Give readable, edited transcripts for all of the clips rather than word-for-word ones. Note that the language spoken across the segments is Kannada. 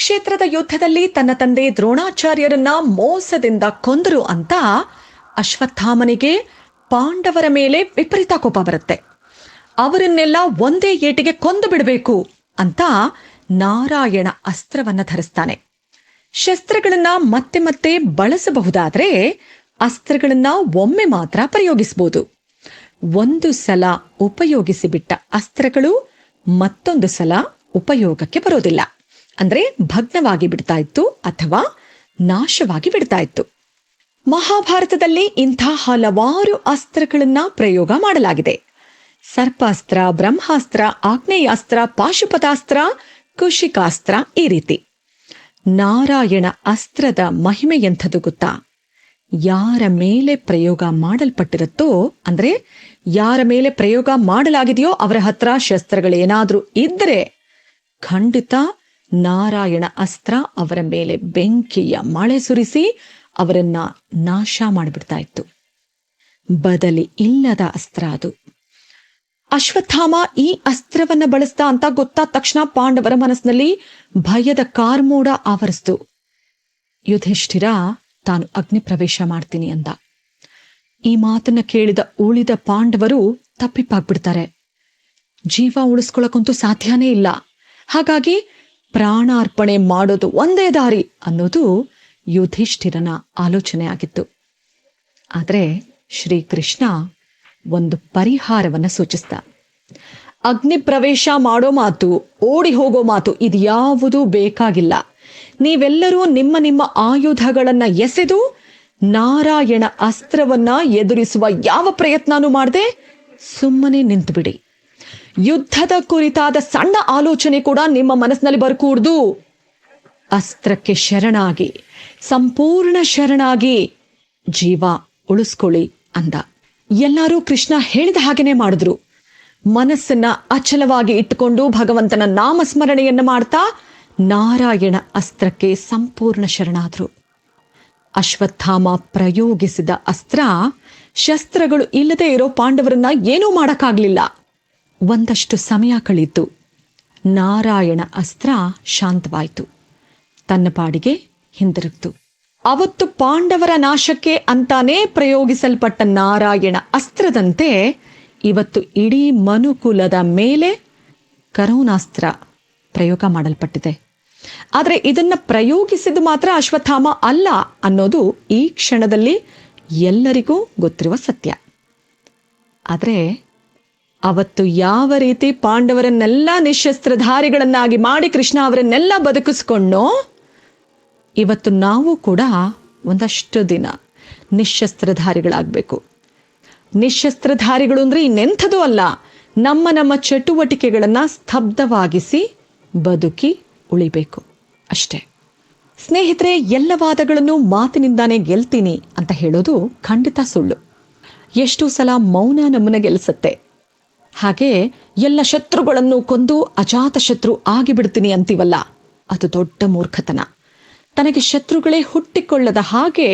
ಕುರುಕ್ಷೇತ್ರದ ಯುದ್ಧದಲ್ಲಿ ತನ್ನ ತಂದೆ ದ್ರೋಣಾಚಾರ್ಯರನ್ನ ಮೋಸದಿಂದ ಕೊಂದರು ಅಂತ ಅಶ್ವತ್ಥಾಮನಿಗೆ ಪಾಂಡವರ ಮೇಲೆ ವಿಪರೀತ ಕೋಪ ಬರುತ್ತೆ. ಅವರನ್ನೆಲ್ಲ ಒಂದೇ ಏಟಿಗೆ ಕೊಂದು ಬಿಡಬೇಕು ಅಂತ ನಾರಾಯಣ ಅಸ್ತ್ರವನ್ನ ಧರಿಸ್ತಾನೆ. ಶಸ್ತ್ರಗಳನ್ನ ಮತ್ತೆ ಮತ್ತೆ ಬಳಸಬಹುದಾದ್ರೆ ಅಸ್ತ್ರಗಳನ್ನ ಒಮ್ಮೆ ಮಾತ್ರ ಪ್ರಯೋಗಿಸಬಹುದು. ಒಂದು ಸಲ ಉಪಯೋಗಿಸಿ ಬಿಟ್ಟ ಅಸ್ತ್ರಗಳು ಮತ್ತೊಂದು ಸಲ ಉಪಯೋಗಕ್ಕೆ ಬರೋದಿಲ್ಲ. ಅಂದ್ರೆ ಭಗ್ನವಾಗಿ ಬಿಡ್ತಾ ಇತ್ತು ಅಥವಾ ನಾಶವಾಗಿ ಬಿಡ್ತಾ ಇತ್ತು. ಮಹಾಭಾರತದಲ್ಲಿ ಇಂಥ ಹಲವಾರು ಅಸ್ತ್ರಗಳನ್ನ ಪ್ರಯೋಗ ಮಾಡಲಾಗಿದೆ. ಸರ್ಪಾಸ್ತ್ರ, ಬ್ರಹ್ಮಾಸ್ತ್ರ, ಆಗ್ನೇಯಾಸ್ತ್ರ, ಪಾಶುಪತಾಸ್ತ್ರ, ಕುಶಿಕಾಸ್ತ್ರ, ಈ ರೀತಿ. ನಾರಾಯಣ ಅಸ್ತ್ರದ ಮಹಿಮೆ ಎಂಥದ್ದು ಗೊತ್ತಾ? ಯಾರ ಮೇಲೆ ಪ್ರಯೋಗ ಮಾಡಲ್ಪಟ್ಟಿರುತ್ತೋ, ಅಂದ್ರೆ ಯಾರ ಮೇಲೆ ಪ್ರಯೋಗ ಮಾಡಲಾಗಿದೆಯೋ ಅವರ ಹತ್ರ ಶಸ್ತ್ರಗಳೇನಾದ್ರೂ ಇದ್ರೆ ಖಂಡಿತ ನಾರಾಯಣ ಅಸ್ತ್ರ ಅವರ ಮೇಲೆ ಬೆಂಕಿಯ ಮಳೆ ಸುರಿಸಿ ಅವರನ್ನ ನಾಶ ಮಾಡಿಬಿಡ್ತಾ ಇತ್ತು. ಬದಲಿ ಇಲ್ಲದ ಅಸ್ತ್ರ ಅದು. ಅಶ್ವತ್ಥಾಮ ಈ ಅಸ್ತ್ರವನ್ನ ಬಳಸ್ತಾ ಅಂತ ಗೊತ್ತಾದ ತಕ್ಷಣ ಪಾಂಡವರ ಮನಸ್ಸಿನಲ್ಲಿ ಭಯದ ಕಾರ್ಮೋಡ ಆವರಿಸ್ತು. ಯುಧಿಷ್ಠಿರ ತಾನು ಅಗ್ನಿ ಪ್ರವೇಶ ಮಾಡ್ತೀನಿ ಅಂದ. ಈ ಮಾತನ್ನ ಕೇಳಿದ ಉಳಿದ ಪಾಂಡವರು ತಪ್ಪಿಪ್ಪಾಗ್ಬಿಡ್ತಾರೆ. ಜೀವ ಉಳಿಸ್ಕೊಳಕ್ಕಂತೂ ಸಾಧ್ಯನೇ ಇಲ್ಲ. ಹಾಗಾಗಿ ಪ್ರಾಣಾರ್ಪಣೆ ಮಾಡೋದು ಒಂದೇ ದಾರಿ ಅನ್ನೋದು ಯುಧಿಷ್ಠಿರನ ಆಲೋಚನೆ ಆಗಿತ್ತು. ಆದ್ರೆ ಶ್ರೀಕೃಷ್ಣ ಒಂದು ಪರಿಹಾರವನ್ನ ಸೂಚಿಸ್ತ. ಅಗ್ನಿ ಪ್ರವೇಶ ಮಾಡೋ ಮಾತು, ಓಡಿ ಹೋಗೋ ಮಾತು ಇದ್ಯಾವುದೂ ಬೇಕಾಗಿಲ್ಲ. ನೀವೆಲ್ಲರೂ ನಿಮ್ಮ ನಿಮ್ಮ ಆಯುಧಗಳನ್ನ ಎಸೆದು ನಾರಾಯಣ ಅಸ್ತ್ರವನ್ನ ಎದುರಿಸುವ ಯಾವ ಪ್ರಯತ್ನನೂ ಮಾಡದೆ ಸುಮ್ಮನೆ ನಿಂತುಬಿಡಿ. ಯುದ್ಧದ ಕುರಿತಾದ ಸಣ್ಣ ಆಲೋಚನೆ ಕೂಡ ನಿಮ್ಮ ಮನಸ್ಸಿನಲ್ಲಿ ಬರ್ಕೂಡ್ದು. ಅಸ್ತ್ರಕ್ಕೆ ಶರಣಾಗಿ, ಸಂಪೂರ್ಣ ಶರಣಾಗಿ ಜೀವ ಉಳಿಸ್ಕೊಳ್ಳಿ ಅಂದ. ಎಲ್ಲರೂ ಕೃಷ್ಣ ಹೇಳಿದ ಹಾಗೇನೆ ಮಾಡಿದ್ರು. ಮನಸ್ಸನ್ನ ಅಚಲವಾಗಿ ಇಟ್ಟುಕೊಂಡು ಭಗವಂತನ ನಾಮಸ್ಮರಣೆಯನ್ನ ಮಾಡ್ತಾ ನಾರಾಯಣ ಅಸ್ತ್ರಕ್ಕೆ ಸಂಪೂರ್ಣ ಶರಣಾದ್ರು. ಅಶ್ವತ್ಥಾಮ ಪ್ರಯೋಗಿಸಿದ ಅಸ್ತ್ರ ಶಸ್ತ್ರಗಳು ಇಲ್ಲದೆ ಇರೋ ಪಾಂಡವರನ್ನ ಏನೂ ಮಾಡಕ್ಕಾಗ್ಲಿಲ್ಲ. ಒಂದಷ್ಟು ಸಮಯ ಕಳೀತು. ನಾರಾಯಣ ಅಸ್ತ್ರ ಶಾಂತವಾಯಿತು, ತನ್ನ ಪಾಡಿಗೆ ಹಿಂದಿರುಗ್ತು. ಅವತ್ತು ಪಾಂಡವರ ನಾಶಕ್ಕೆ ಅಂತಾನೇ ಪ್ರಯೋಗಿಸಲ್ಪಟ್ಟ ನಾರಾಯಣ ಅಸ್ತ್ರದಂತೆ ಇವತ್ತು ಇಡೀ ಮನುಕುಲದ ಮೇಲೆ ಕರುಣಾಸ್ತ್ರ ಪ್ರಯೋಗ ಮಾಡಲ್ಪಟ್ಟಿದೆ. ಆದರೆ ಇದನ್ನ ಪ್ರಯೋಗಿಸಿದ ಮಾತ್ರ ಅಶ್ವತ್ಥಾಮ ಅಲ್ಲ ಅನ್ನೋದು ಈ ಕ್ಷಣದಲ್ಲಿ ಎಲ್ಲರಿಗೂ ಗೊತ್ತಿರುವ ಸತ್ಯ. ಆದರೆ ಅವತ್ತು ಯಾವ ರೀತಿ ಪಾಂಡವರನ್ನೆಲ್ಲ ನಿಶಸ್ತ್ರಧಾರಿಗಳನ್ನಾಗಿ ಮಾಡಿ ಕೃಷ್ಣ ಅವರನ್ನೆಲ್ಲ ಬದುಕಿಸ್ಕೊಂಡೋ, ಇವತ್ತು ನಾವು ಕೂಡ ಒಂದಷ್ಟು ದಿನ ನಿಶಸ್ತ್ರಧಾರಿಗಳಾಗಬೇಕು. ನಿಶಸ್ತ್ರಧಾರಿಗಳು ಅಂದ್ರೆ ಇನ್ನೆಂಥದೂ ಅಲ್ಲ, ನಮ್ಮ ನಮ್ಮ ಚಟುವಟಿಕೆಗಳನ್ನ ಸ್ತಬ್ಧವಾಗಿಸಿ ಬದುಕಿ ಉಳಿಬೇಕು ಅಷ್ಟೇ. ಸ್ನೇಹಿತರೆ, ಎಲ್ಲ ವಾದಗಳನ್ನು ಮಾತಿನಿಂದಾನೇ ಗೆಲ್ತೀನಿ ಅಂತ ಹೇಳೋದು ಖಂಡಿತ ಸುಳ್ಳು. ಎಷ್ಟೋ ಸಲ ಮೌನ ನಮ್ಮನ್ನ ಗೆಲ್ಸತ್ತೆ. ಹಾಗೆ ಎಲ್ಲ ಶತ್ರುಗಳನ್ನು ಕೊಂದು ಅಜಾತ ಶತ್ರು ಆಗಿಬಿಡ್ತೀನಿ ಅಂತೀವಲ್ಲ, ಅದು ದೊಡ್ಡ ಮೂರ್ಖತನ. ತನಗೆ ಶತ್ರುಗಳೇ ಹುಟ್ಟಿಕೊಳ್ಳದ ಹಾಗೆ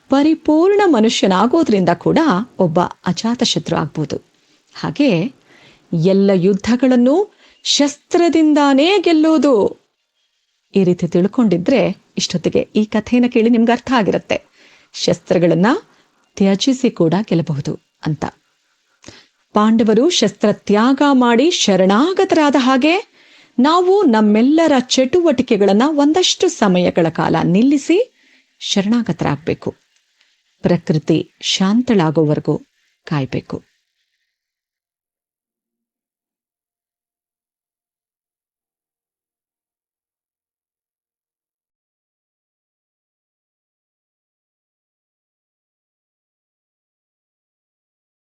ಪರಿಪೂರ್ಣ ಮನುಷ್ಯನಾಗೋದ್ರಿಂದ ಕೂಡ ಒಬ್ಬ ಅಜಾತ ಶತ್ರು ಆಗ್ಬೋದು. ಹಾಗೆ ಎಲ್ಲ ಯುದ್ಧಗಳನ್ನು ಶಸ್ತ್ರದಿಂದಾನೇ ಗೆಲ್ಲೋದು. ಈ ರೀತಿ ತಿಳ್ಕೊಂಡಿದ್ರೆ ಇಷ್ಟೊತ್ತಿಗೆ ಈ ಕಥೆಯನ್ನು ಕೇಳಿ ನಿಮ್ಗೆ ಅರ್ಥ ಆಗಿರುತ್ತೆ. ಶಸ್ತ್ರಗಳನ್ನ ತ್ಯಜಿಸಿ ಕೂಡ ಗೆಲ್ಲಬಹುದು ಅಂತ. ಪಾಂಡವರು ಶಸ್ತ್ರ ತ್ಯಾಗ ಮಾಡಿ ಶರಣಾಗತರಾದ ಹಾಗೆ ನಾವು ನಮ್ಮೆಲ್ಲರ ಚಟುವಟಿಕೆಗಳನ್ನ ಒಂದಷ್ಟು ಸಮಯಗಳ ಕಾಲ ನಿಲ್ಲಿಸಿ ಶರಣಾಗತರಾಗಬೇಕು. ಪ್ರಕೃತಿ ಶಾಂತಳಾಗೋವರೆಗೂ ಕಾಯಬೇಕು.